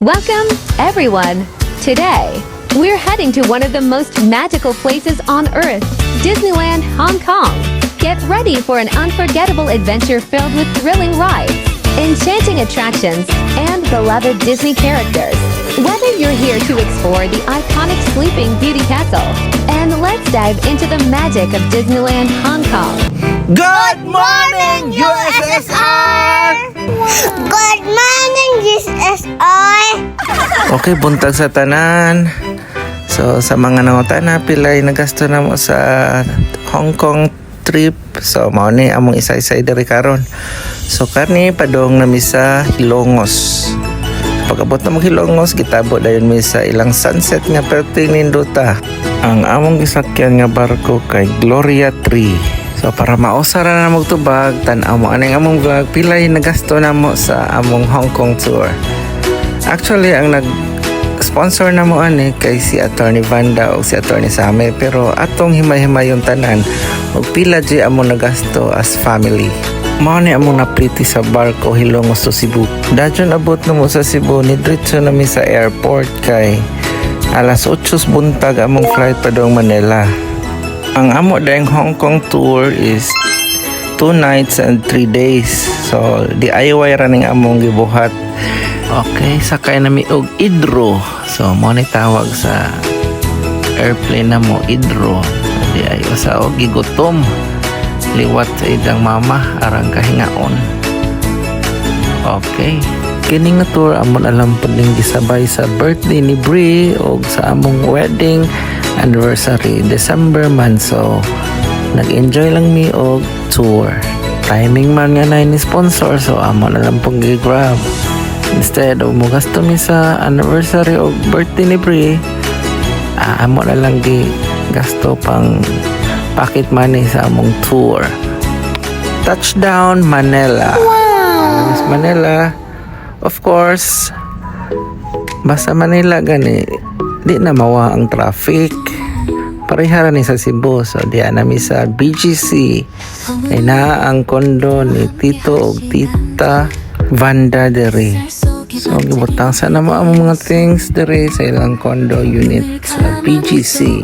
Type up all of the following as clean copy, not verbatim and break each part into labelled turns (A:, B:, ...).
A: Welcome, everyone! Today, we're heading to one of the most magical places on Earth, Disneyland, Hong Kong. Get ready for an unforgettable adventure filled with thrilling rides, enchanting attractions, and beloved Disney characters. Whether you're here to explore the iconic Sleeping Beauty Castle, and let's dive into the magic of Disneyland, Hong Kong.
B: Good morning, USSR!
C: Good morning, USSR!
B: Okay, buntag sa tanan. So, sa mga nangutana, pilay nagasto na mo sa Hong Kong trip. So, mao ni among isa-isa diri karon. So, kani padong nami sa Hilongos. Pag-abot na mo Hilongos, gitabo dayon mi sa ilang sunset nga perting ninduta. Ang among gisakyan nga barko kay Gloria 3. So para mausara na magtubag, tan-aw mo aning among vlog, pilay nagasto na mo sa among Hong Kong tour. Actually, ang nag-sponsor na mo ani kay si Attorney Vanda o si Attorney Same, pero atong himay-himay yung tanan og pila di among nagasto as family. Mao ni among napriti sa barko Hilongos to Cebu. Dayon abot na mo sa Cebu, ni diretso na mi sa airport kay alas 8 buntag among flight padong Manila. Ang amo daing Hong Kong tour is 2 nights and 3 days. So, di ayaw ra ning among gibuhat. Okay, sakay na mi og Idro. So, mo ni tawag sa airplane na mo Idro. Di ayaw sa og gigutom. Liwat sa idang mama arang kahingaon. Okay. Kining nga tour amon alam pud ning gisabay sa birthday ni Brie o sa among wedding anniversary December man, so nag-enjoy lang mi og tour. Timing man nga na ni sponsor, so amon alam pong gi-grab. Instead of mo gasto mi sa anniversary o birthday ni Brie, amon na lang gi gasto pang pocket money sa among tour. Touchdown Manila. Wow. Manila. Of course, basta Manila gani, di na mawa ang traffic. Parehara ni sa Cebu. So, di nami sa BGC. Ay na ang kondo ni Tito o Tita Vanda dere. So, gibutang sa na mo ang mga things dere sa ilang kondo unit sa BGC.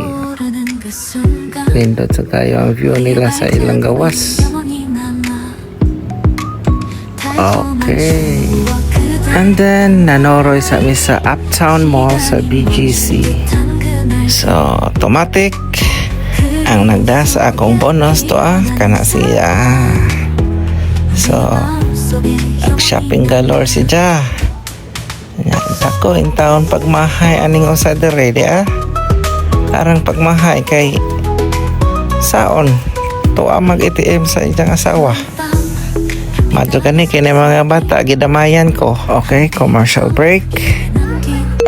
B: Pindot sa kayo ang view nila sa ilang gawas. Okay. And then, nanoroy sa amin sa Uptown Mall sa BGC. So, automatic. Ang nagda sa akong bonus to kana siya. So, shopping galore siya. Tako, in taon pagmahay, aning usadere, di Karang pagmahay kay saon. Tuwa mag-ATM sa iyang asawa. Madyo ka ni kini mga bata, gidamayan ko. Okay, commercial break.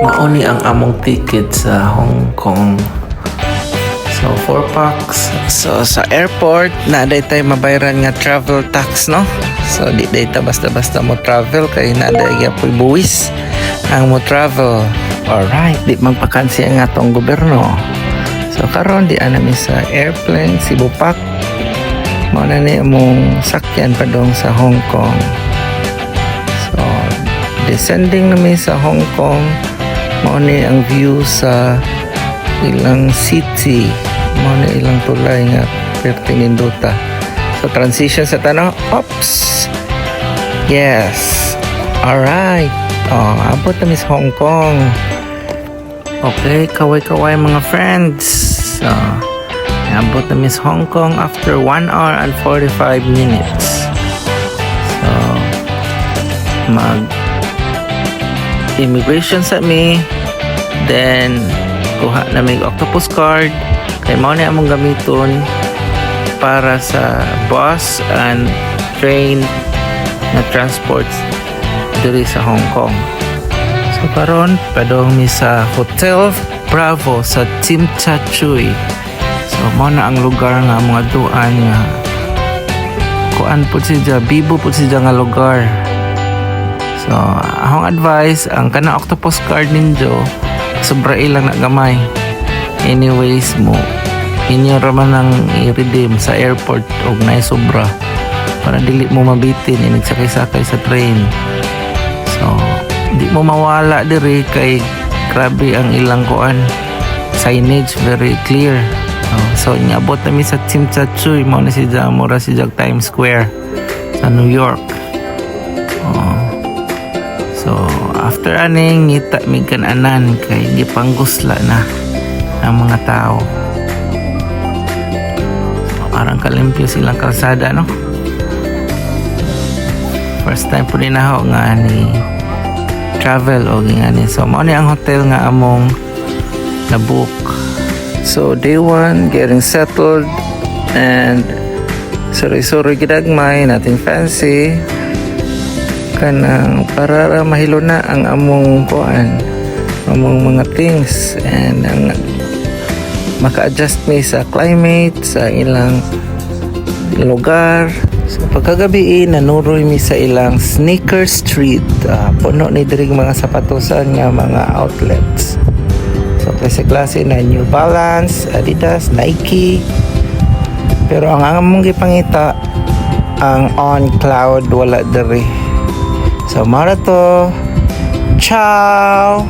B: Mauni ang among ticket sa Hong Kong. So, 4 packs. So, sa airport, na day tayo mabayaran nga travel tax, no? So, di day ta basta-basta mo travel, kay na day yapoy buwis ang mo travel. Alright, di magpakansi ang atong gobyerno. So, karon di anami sa airplane, Cebu Pac. Mao na ni among sakyan padong sa Hong Kong. So, descending na mi sa Hong Kong, mao ni ang view sa ilang city, mao ni ilang tulay nga perting induta. So, transition sa tanong, oops! Yes! Alright! Abot na mi sa Hong Kong. Okay, kaway-kaway mga friends. So, abot na Miss Hong Kong after 1 hour and 45 minutes. So, mag-immigration sa mi. Then, kuha na may octopus card. Kaya mo na among gamiton para sa bus and train na transports diri sa Hong Kong. So, karon padong mi sa Hotel Bravo sa Tsim Sha Tsui. So, mo na ang lugar nga mga duan nga kuan po siya, bibo po siya nga lugar. So, akong advice, ang kana octopus card ninyo, sobra ilang na gamay. Anyways mo, inyo raman ang i-redeem sa airport og na sobra para dili mo mabitin, nagsakay-sakay sa train. So, Di mo mawala diri kay grabe ang ilang kuan. Signage very clear. So niabot nami sa Chimchachoy, mao na si Jamora si Jag Times Square sa New York. So after aning ngita mi kan-anan kay gipanggusla na ang mga tao. So, arang kalimpyo silang kalsada, no? First time po din ako nga ni travel o nga ni. So mao ni ang hotel nga among na-book. So day 1, getting settled and sorry gidagmay natin fancy kanang para mahilo na ang among kuan, among mga things and ang maka-adjust mi sa climate sa ilang lugar. So pagkagabi nanuroy mi sa ilang sneaker street, puno ni dirig mga sapatosan nga mga outlets. So klase na New Balance, Adidas, Nike. Pero ang among gipangita ang On Cloud wala diri. So marato. Ciao.